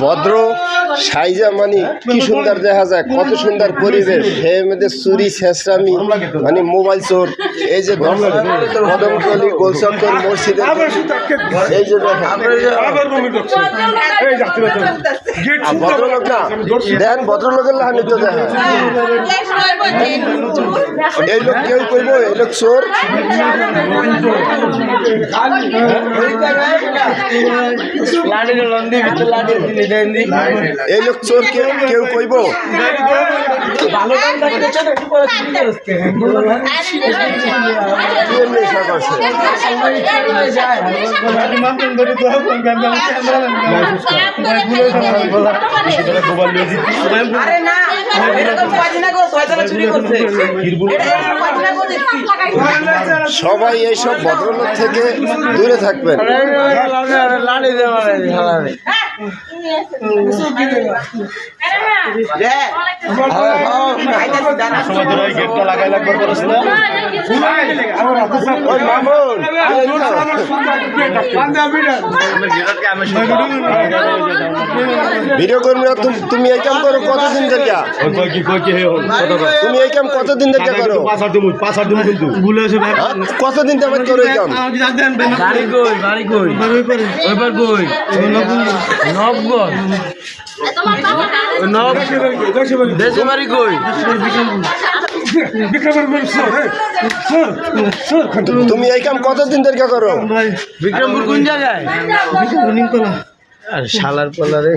ভদ্র সাইজা মানে কি সুন্দর দেখা যায়, কত সুন্দর পরিবেশ। এর মধ্যে চুরি ছেঁচড়ামি মানে মোবাইল চোর। এই যে কদমতলী গোলচত্বর মসজিদের এই যে ভদ্রলোক না দেখেন, ভদ্রলোকের লাহানি তো দেখা। এই লোক কেউ কইব এই লোক চোর। এই লোক চোর কেউ কইব। সবাই এইসব ভদ্রলোক থেকে দূরে থাকবেন। ভিডিও করবি না তুমি এই কাম করো কতদিন থেকে? তুমি এই কাম কতদিন থেকে করো? কতদিন থেকে করো এই কাম? তুমি এই কাম কতদিন থেকে করো? বিক্রমপুর কোন জায়গায়? আর শালার পালারে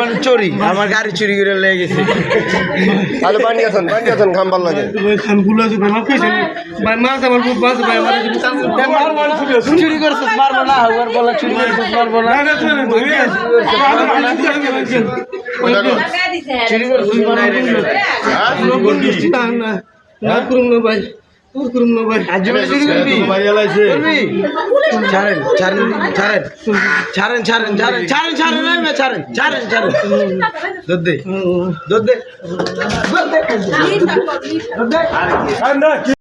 মানে চুরি, আমার গাড়ি চুরি করে লেগে গেছে। তাহলে পানি আছেন খাম্বার লাগে চুরি করছিস মারবো না, ওর বলা চুরি করছিস মারবো না, চুরি করছিস ভাই। ছাড়েন